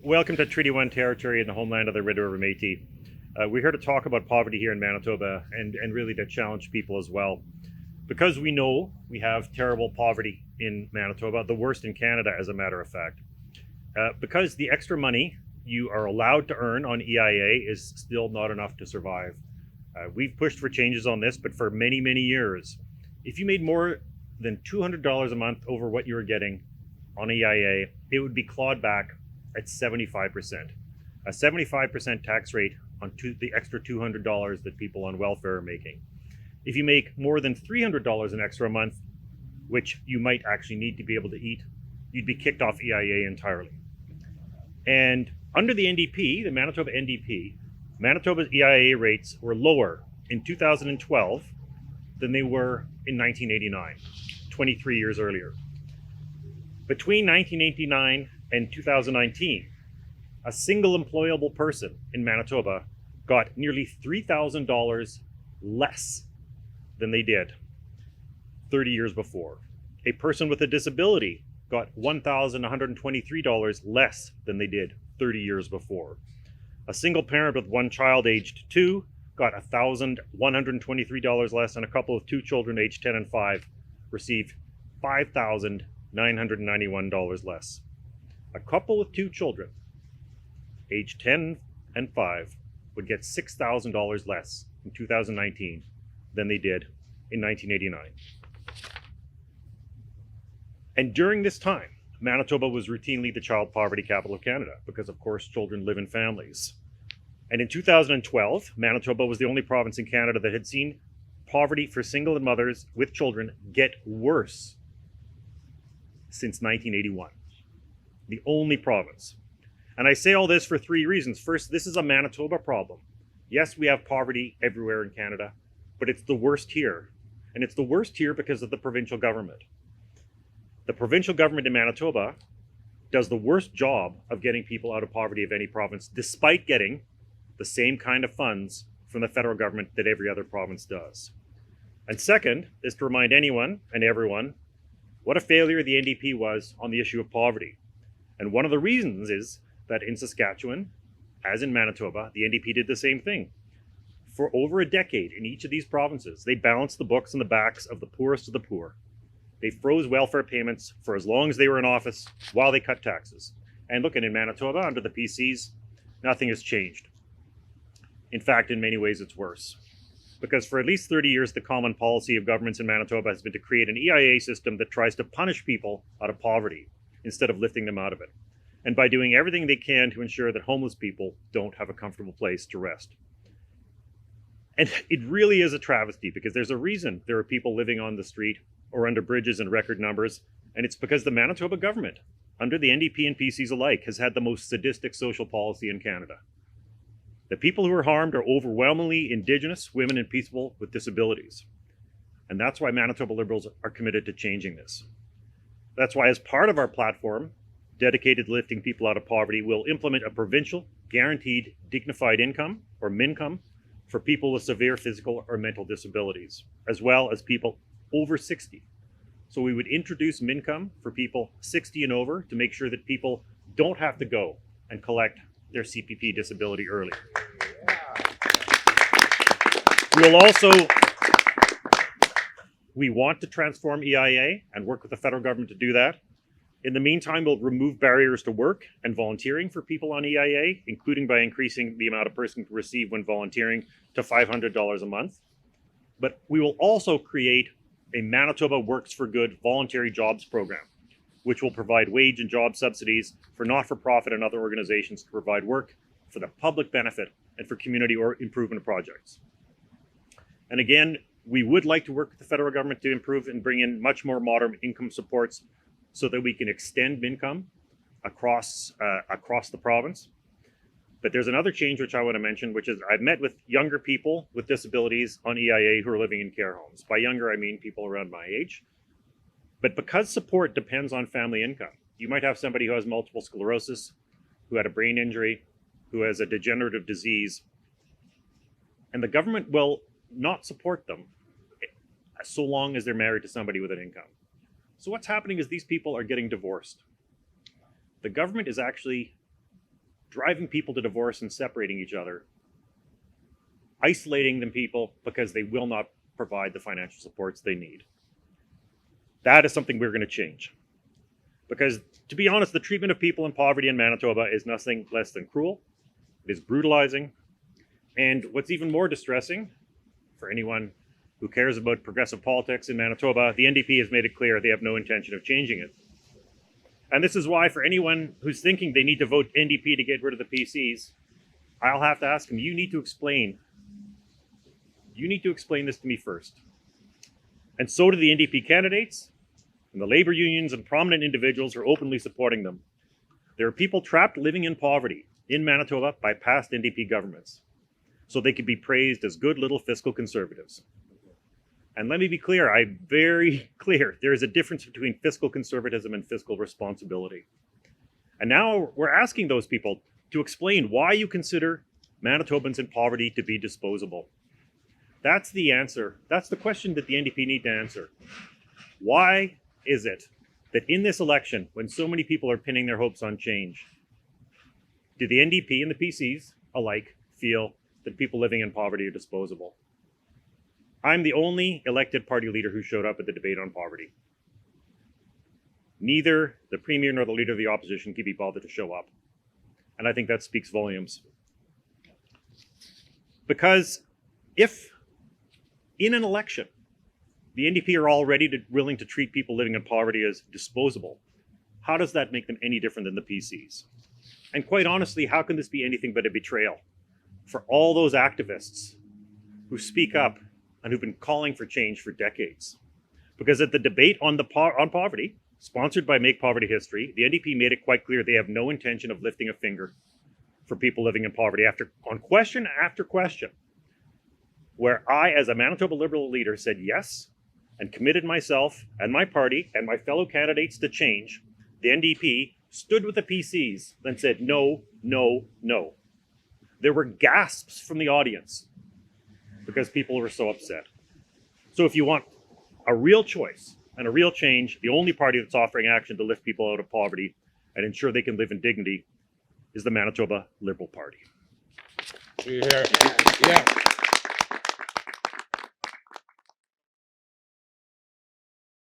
Welcome to Treaty 1 territory in the homeland of the Red River Métis. We're here to talk about poverty here in Manitoba and really to challenge people as well. Because we know we have terrible poverty in Manitoba, the worst in Canada as a matter of fact. Because the extra money you are allowed to earn on EIA is still not enough to survive. We've pushed for changes on this, but for many, many years, if you made more than $200 a month over what you were getting on EIA, it would be clawed back at 75%. A 75% tax rate on the extra $200 that people on welfare are making. If you make more than $300 an extra a month, which you might actually need to be able to eat, you'd be kicked off EIA entirely. And under the NDP, the Manitoba NDP, Manitoba's EIA rates were lower in 2012 than they were in 1989, 23 years earlier. Between 1989 and 2019, a single employable person in Manitoba got nearly $3,000 less than they did 30 years before. A person with a disability got $1,123 less than they did 30 years before. A single parent with one child aged 2 got $1,123 less, and a couple with 2 children aged 10 and 5 received $5,991 less. A couple with 2 children aged 10 and 5 would get $6,000 less in 2019 than they did in 1989. And during this time, Manitoba was routinely the child poverty capital of Canada because, of course, children live in families. And in 2012, Manitoba was the only province in Canada that had seen poverty for single mothers with children get worse since 1981. The only province. And I say all this for 3 reasons. First, this is a Manitoba problem. Yes, we have poverty everywhere in Canada, but it's the worst here. And it's the worst here because of the provincial government. The provincial government in Manitoba does the worst job of getting people out of poverty of any province, despite getting the same kind of funds from the federal government that every other province does. And second is to remind anyone and everyone what a failure the NDP was on the issue of poverty. And one of the reasons is that in Saskatchewan, as in Manitoba, the NDP did the same thing. For over a decade in each of these provinces, they balanced the books on the backs of the poorest of the poor. They froze welfare payments for as long as they were in office while they cut taxes. And look, in Manitoba, under the PCs, nothing has changed. In fact, in many ways, it's worse. Because for at least 30 years, the common policy of governments in Manitoba has been to create an EIA system that tries to punish people out of poverty instead of lifting them out of it. And by doing everything they can to ensure that homeless people don't have a comfortable place to rest. And it really is a travesty because there's a reason there are people living on the street or under bridges in record numbers, and it's because the Manitoba government, under the NDP and PCs alike, has had the most sadistic social policy in Canada. The people who are harmed are overwhelmingly Indigenous, women, and people with disabilities. And that's why Manitoba Liberals are committed to changing this. That's why, as part of our platform, dedicated to lifting people out of poverty, we'll implement a provincial guaranteed dignified income, or mincome, for people with severe physical or mental disabilities, as well as people over 60. So we would introduce mincome for people 60 and over to make sure that people don't have to go and collect their CPP disability early. We want to transform EIA and work with the federal government to do that. In the meantime, we'll remove barriers to work and volunteering for people on EIA, including by increasing the amount a person can receive when volunteering to $500 a month. But we will also create a Manitoba Works for Good voluntary jobs program, which will provide wage and job subsidies for not-for-profit and other organizations to provide work for the public benefit and for community or improvement projects. And again, we would like to work with the federal government to improve and bring in much more modern income supports so that we can extend mincome across the province. But there's another change which I want to mention, which is I've met with younger people with disabilities on EIA who are living in care homes. By younger, I mean people around my age. But because support depends on family income, you might have somebody who has multiple sclerosis, who had a brain injury, who has a degenerative disease, and the government will not support them so long as they're married to somebody with an income. So what's happening is these people are getting divorced. The government is actually driving people to divorce and separating each other, isolating them people because they will not provide the financial supports they need. That is something we're going to change. Because, to be honest, the treatment of people in poverty in Manitoba is nothing less than cruel. It is brutalizing. And what's even more distressing, for anyone who cares about progressive politics in Manitoba, the NDP has made it clear they have no intention of changing it. And this is why, for anyone who's thinking they need to vote NDP to get rid of the PCs, I'll have to ask them, you need to explain this to me first. And so do the NDP candidates, and the labor unions and prominent individuals are openly supporting them. There are people trapped living in poverty in Manitoba by past NDP governments, so they could be praised as good little fiscal conservatives. And let me be clear, I'm very clear, there is a difference between fiscal conservatism and fiscal responsibility. And now we're asking those people to explain why you consider Manitobans in poverty to be disposable. That's the answer. That's the question that the NDP need to answer. Why is it that in this election, when so many people are pinning their hopes on change, do the NDP and the PCs alike feel that people living in poverty are disposable? I'm the only elected party leader who showed up at the debate on poverty. Neither the Premier nor the Leader of the Opposition can be bothered to show up. And I think that speaks volumes. Because if in an election, the NDP are already willing to treat people living in poverty as disposable, how does that make them any different than the PCs? And quite honestly, how can this be anything but a betrayal for all those activists who speak up and who've been calling for change for decades? Because at the debate on poverty, sponsored by Make Poverty History, the NDP made it quite clear they have no intention of lifting a finger for people living in poverty. On question after question, where I, as a Manitoba Liberal leader, said yes and committed myself and my party and my fellow candidates to change, the NDP stood with the PCs and said no, no, no. There were gasps from the audience because people were so upset. So if you want a real choice and a real change, the only party that's offering action to lift people out of poverty and ensure they can live in dignity is the Manitoba Liberal Party. Yeah.